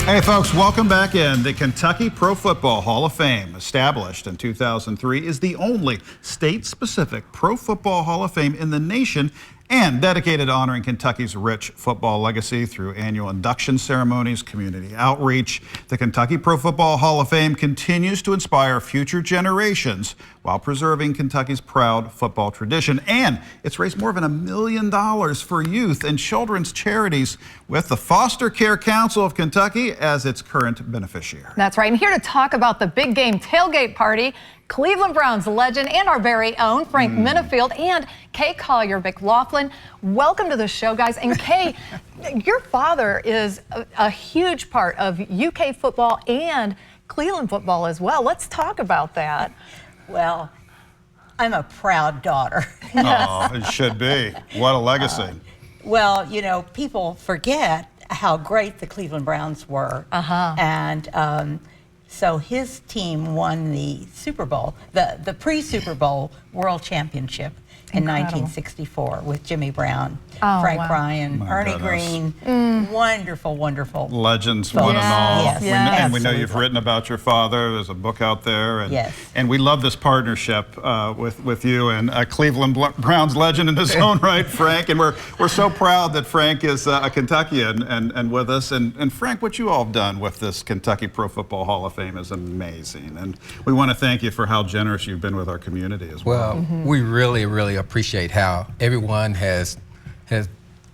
Hey folks, welcome back in. The Kentucky Pro Football Hall of Fame, established in 2003, is the only state-specific Pro Football Hall of Fame in the nation and dedicated to honoring Kentucky's rich football legacy through annual induction ceremonies, community outreach. The Kentucky Pro Football Hall of Fame continues to inspire future generations while preserving Kentucky's proud football tradition. And it's raised more than $1 million for youth and children's charities, with the Foster Care Council of Kentucky as its current beneficiary. That's right. And here to talk about the big game tailgate party, Cleveland Browns legend and our very own Frank Minnifield and Kay Collier McLaughlin. Welcome to the show, guys. And Kay, your father is a huge part of UK football and Cleveland football as well. Let's talk about that. Well, I'm a proud daughter. Oh, it should be. What a legacy. Well, you know, people forget how great the Cleveland Browns were. And so his team won the Super Bowl, the pre-Super Bowl World Championship in 1964 with Jimmy Brown, Frank Ryan, Ernie Green. Wonderful, wonderful. Legends, one and all. Yes, And we know you've written about your father. There's a book out there. And, and we love this partnership with you and Cleveland Browns legend in his own right, Frank. And we're so proud that Frank is a Kentuckian and with us. And Frank, what you all have done with this Kentucky Pro Football Hall of Fame is amazing. And we want to thank you for how generous you've been with our community as well. Well, we really appreciate how everyone has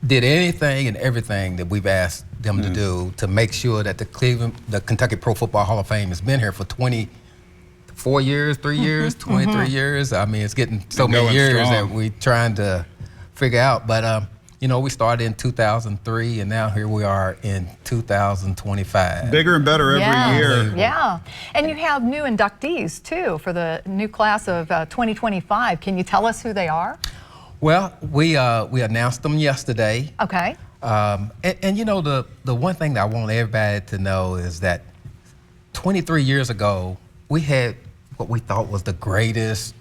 did anything and everything that we've asked them to do to make sure that the Kentucky Pro Football Hall of Fame has been here for 24 years, 3 years, 23 years. I mean, it's getting so many years that we're trying to figure out. But you know, we started in 2003, and now here we are in 2025. Bigger and better every year. Yeah, and you have new inductees too for the new class of 2025. Can you tell us who they are? Well, we announced them yesterday. Okay. And you know, the one thing that I want everybody to know is that 23 years ago, we had what we thought was the greatest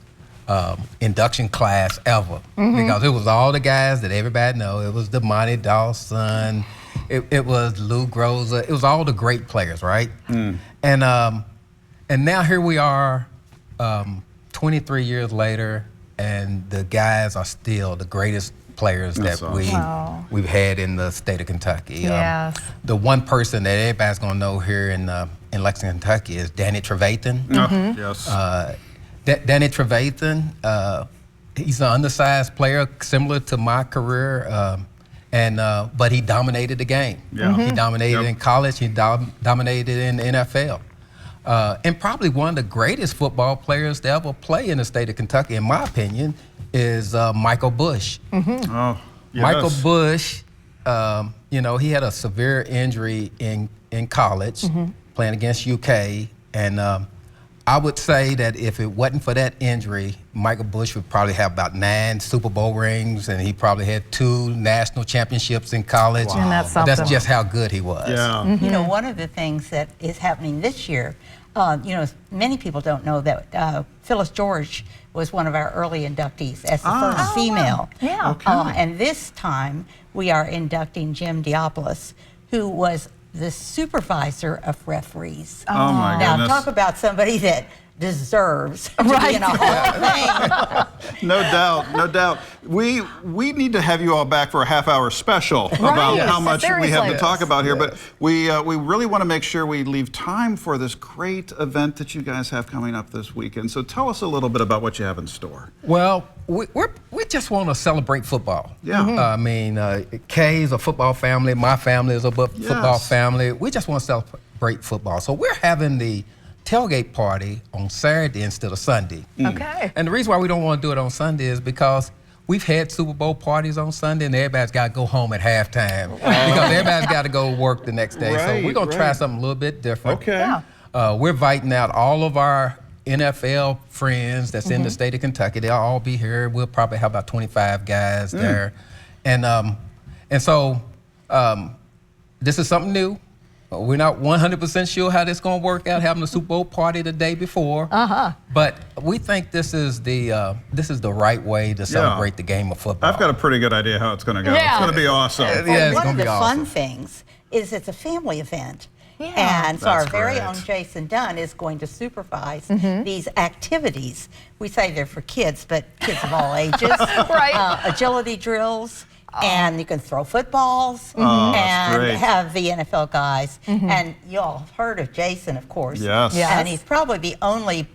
induction class ever, because it was all the guys that everybody know. It was Monty Dawson, it was Lou Groza, it was all the great players, right? And now here we are, 23 years later, and the guys are still the greatest players that we've had in the state of Kentucky. Yes. The one person that everybody's gonna know here in Lexington, Kentucky is Danny Trevathan. Yes. Danny Trevathan, he's an undersized player, similar to my career, but he dominated the game. He dominated in college, he dominated in the NFL. And probably one of the greatest football players to ever play in the state of Kentucky, in my opinion, is Michael Bush. Oh, yes. Michael Bush, you know, he had a severe injury in college, playing against UK, and I would say that if it wasn't for that injury, Michael Bush would probably have about 9 Super Bowl rings, and he probably had 2 national championships in college. Wow. And that's something. That's just how good he was. Yeah. You know, one of the things that is happening this year, you know, many people don't know that Phyllis George was one of our early inductees as the first female. Yeah. And this time we are inducting Jim Diopoulos, who was the supervisor of referees. Oh my now goodness. talk about somebody that deserves to be in a Hall of Fame. No doubt, no doubt. We need to have you all back for a half-hour special about how much we have to talk about here. But we really want to make sure we leave time for this great event that you guys have coming up this weekend. So tell us a little bit about what you have in store. Well, we just want to celebrate football. Yeah. I mean, Kay's a football family. My family is a football family. We just want to celebrate football. So we're having the tailgate party on Saturday instead of Sunday. Okay. And the reason why we don't want to do it on Sunday is because we've had Super Bowl parties on Sunday, and everybody's got to go home at halftime because everybody's got to go work the next day. So we're going to try something a little bit different. Okay. Yeah. We're inviting out all of our NFL friends that's in the state of Kentucky. They'll all be here. We'll probably have about 25 guys there. And so this is something new. We're not 100% sure how this is going to work out, having a Super Bowl party the day before. But we think this is the right way to celebrate the game of football. I've got a pretty good idea how it's going to go. It's going to be awesome. Yeah, it's One going of to be the awesome. fun things is it's a family event. And so our That's very great. own Jason Dunn is going to supervise these activities. We say they're for kids, but kids of all ages. Right. Agility drills. And you can throw footballs that's and great. have the NFL guys. And you all have heard of Jason, of course. Yes. Yes. And he's probably the only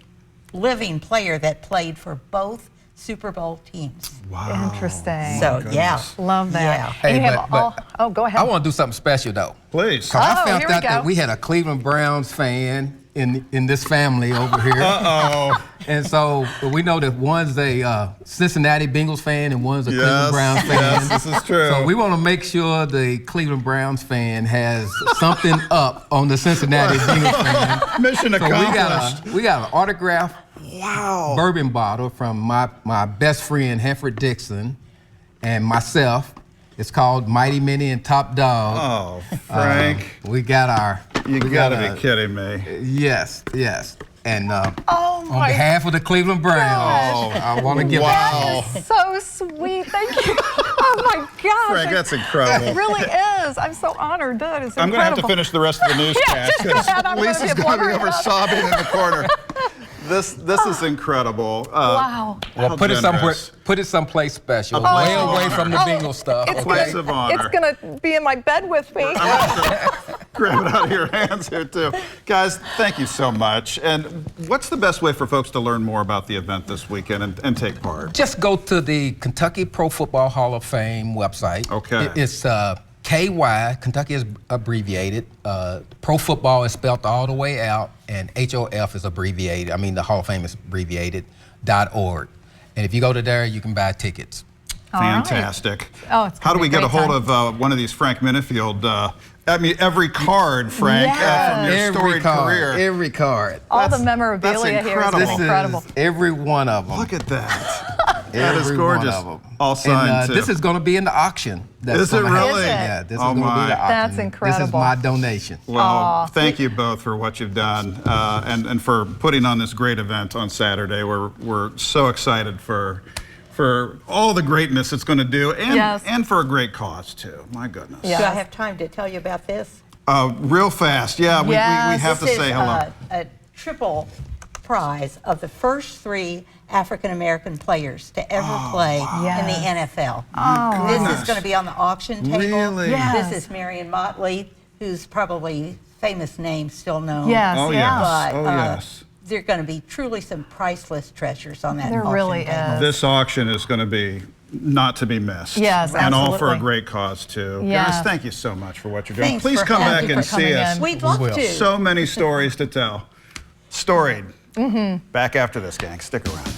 living player that played for both Super Bowl teams. Wow. Interesting. So, yeah. Love that. Yeah. And you Hey, have but oh, go ahead. I want to do something special though. Please. I Oh, found here we out that go. we had a Cleveland Browns fan in this family over here. Uh-oh. And so we know that one's a Cincinnati Bengals fan and one's a Cleveland Browns fan. Yes, this is true. So we want to make sure the Cleveland Browns fan has something up on the Cincinnati Bengals fan. Mission So accomplished. we got an autographed Wow. bourbon bottle from my best friend Hanford Dixon and myself. It's called Mighty Minnie and Top Dog. Oh, Frank. We got our. You we gotta got be kidding me. Yes. And Oh, on my behalf of the Cleveland Browns, I want to give Wow. So sweet. Thank you. Oh my gosh. Frank, that's incredible. It really is. I'm so honored. That is incredible. I'm going to have to finish the rest of the newscast. just go ahead. I'm gonna Lisa's be going to be blubbering over about it. sobbing in the corner. This is incredible. Wow. Well, How put it somewhere. generous. Put it someplace special, place way of away honor. from the Bengal stuff. It's Place gonna, of honor. It's gonna be in my bed with me. Grab it out of your hands here, too. Guys, thank you so much. And what's the best way for folks to learn more about the event this weekend and take part? Just go to the Kentucky Pro Football Hall of Fame website. Okay. It's KY, Kentucky is abbreviated. Pro football is spelled all the way out, and HOF is abbreviated. I mean, the Hall of Fame is abbreviated, .org. And if you go to there, you can buy tickets. All right. Fantastic. Oh, it's How gonna do we be a get a great hold time. of one of these Frank Minnifield? I mean, every card, Frank, from your Every storied card, career. every card. All the That's memorabilia here is incredible. incredible. Every one of them. Look at that. That is Every gorgeous. one of them. All signed, and, too. this is going to be in the auction. That's Is it gonna happen. really? Yeah, this Oh, is going to my. be the auction. That's This is incredible. my donation. Well, thank you both for what you've done and for putting on this great event on Saturday. We're so excited for all the greatness it's going to do and Yes. and for a great cause too. My goodness. Yeah. Do I have time to tell you about this? Real fast. Yeah, we Yes. have to This say is hello. a triple prize of the first 3 African American players to ever play in the NFL. This goodness. is going to be on the auction table. Really? Yes. This is Marion Motley, who's probably famous name still known. Yes, Oh, yeah. yes. But Oh, yes. there are going to be truly some priceless treasures on that There auction really table. is. This auction is going to be not to be missed. Yes, and all for a absolutely. great cause too. Yes. Guys, thank you so much for what you're doing. Thanks Please for come having back me. and for coming see us. in. We'd love will. to. So many stories to tell. Storied. Back after this, gang. Stick around.